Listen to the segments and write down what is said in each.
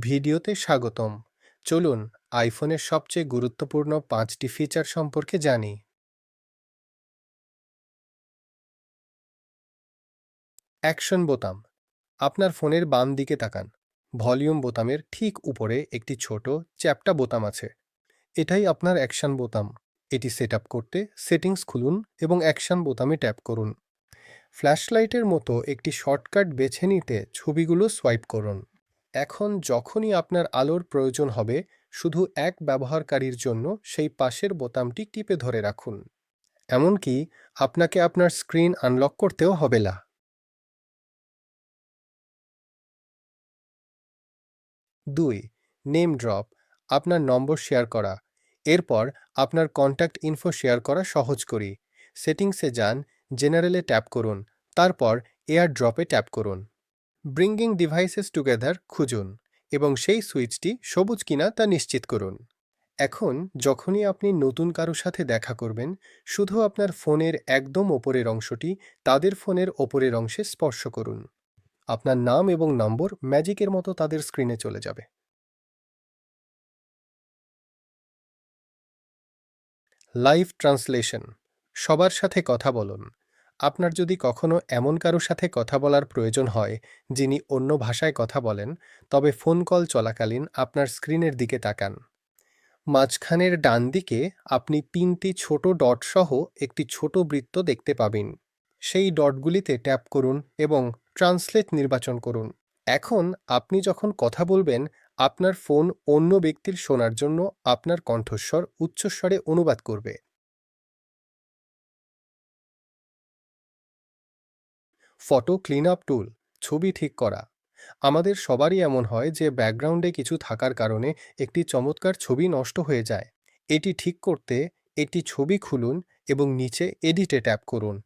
ভিডিওতে স্বাগতম। চলুন আইফোনের সবচেয়ে গুরুত্বপূর্ণ 5টি ফিচার সম্পর্কে জানি। অ্যাকশন বোতাম। আপনার ফোনের বাম দিকে তাকান। ভলিউম বোতামের ঠিক উপরে একটি ছোট চ্যাপ্টা বোতাম আছে। এটাই আপনার অ্যাকশন বোতাম। এটি সেট আপ করতে সেটিংস খুলুন এবং অ্যাকশন বোতামে ট্যাপ করুন। ফ্ল্যাশলাইটের মতো একটি শর্টকাট বেছে নিতে ছবিগুলো সোয়াইপ করুন। এখন যখনই আপনার আলোর প্রয়োজন হবে, শুধু এক ব্যবহারকারীর জন্য সেই পাশের বোতামটি টিপে ধরে রাখুন। এমনকি আপনাকে আপনার স্ক্রিন আনলক করতেও হবে না। 2. নেম ড্রপ, আপনার নম্বর শেয়ার করা। এরপর আপনার কন্ট্যাক্ট ইনফো শেয়ার করা সহজ করি। সেটিংসে যান, জেনারেলে ট্যাপ করুন, তারপর এয়ার ড্রপে ট্যাপ করুন। ব্রিঙ্গিং ডিভাইসেস টুগেদার খুঁজুন এবং সেই সুইচটি সবুজ কিনা তা নিশ্চিত করুন। এখন যখনই আপনি নতুন কারো সাথে দেখা করবেন, শুধু আপনার ফোনের একদম ওপরের অংশটি তাদের ফোনের ওপরের অংশে স্পর্শ করুন। আপনার নাম এবং নম্বর ম্যাজিকের মতো তাদের স্ক্রিনে চলে যাবে। লাইভ ট্রান্সলেশন, সবার সাথে কথা বলুন। আপনার যদি কখনো এমন কারো সাথে কথা বলার প্রয়োজন হয় যিনি অন্য ভাষায় কথা বলেন, তবে ফোন কল চলাকালীন আপনার স্ক্রিনের দিকে তাকান। মাঝখানের ডান দিকে আপনি 3টি ছোট ডট সহ একটি ছোট বৃত্ত দেখতে পাবেন। সেই ডটগুলিতে ট্যাপ করুন এবং ট্রান্সলেট নির্বাচন করুন। এখন আপনি যখন কথা বলবেন, আপনার ফোন অন্য ব্যক্তির শোনার জন্য আপনার কণ্ঠস্বর উচ্চস্বরে অনুবাদ করবে। ফটো ক্লিন আপ টুল, ছবি ঠিক করা। আমাদের সবারই এমন হয় যে ব্যাকগ্রাউন্ডে কিছু থাকার কারণে একটি চমৎকার ছবি নষ্ট হয়ে যায়। এটি ঠিক করতে একটি ছবি খুলুন এবং নিচে এডিটে ট্যাপ করুন।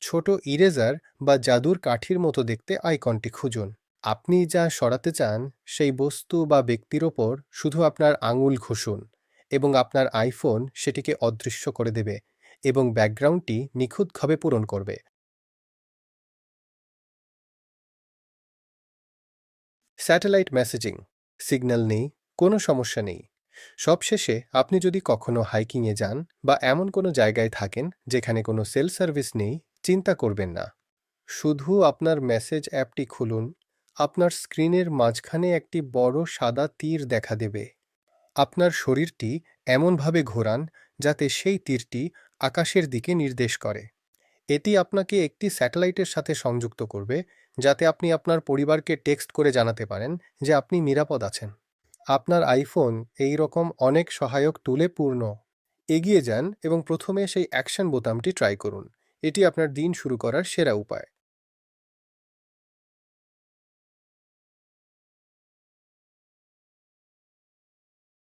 ছোট ইরেজার বা জাদুর কাঠির মতো দেখতে আইকনটি খুঁজুন। আপনি যা সরাতে চান সেই বস্তু বা ব্যক্তির ওপর শুধু আপনার আঙুল ঘষুন এবং আপনার আইফোন সেটিকে অদৃশ্য করে দেবে এবং ব্যাকগ্রাউন্ডটি নিখুঁতভাবে পূরণ করবে। স্যাটেলাইট মেসেজিং, সিগন্যাল নেই, কোনো সমস্যা নেই। সবশেষে আপনি যদি কখনো হাইকিংয়ে যান বা এমন কোনো জায়গায় থাকেন যেখানে কোনো সেল সার্ভিস নেই, চিন্তা করবেন না। শুধু আপনার মেসেজ অ্যাপটি খুলুন। আপনার স্ক্রিনের মাঝখানে একটি বড় সাদা তীর দেখা দেবে। আপনার শরীরটি এমনভাবে ঘোরান যাতে সেই তীরটি আকাশের দিকে নির্দেশ করে। এটি আপনাকে একটি স্যাটেলাইটের সাথে সংযুক্ত করবে, যাতে আপনি আপনার পরিবারকে টেক্সট করে জানাতে পারেন যে আপনি নিরাপদ আছেন। আপনার আইফোন এই রকম অনেক সহায়ক টুলে পূর্ণ। এগিয়ে যান এবং প্রথমে সেই অ্যাকশন বোতামটি ট্রাই করুন। এটি আপনার দিন শুরু করার সেরা উপায়।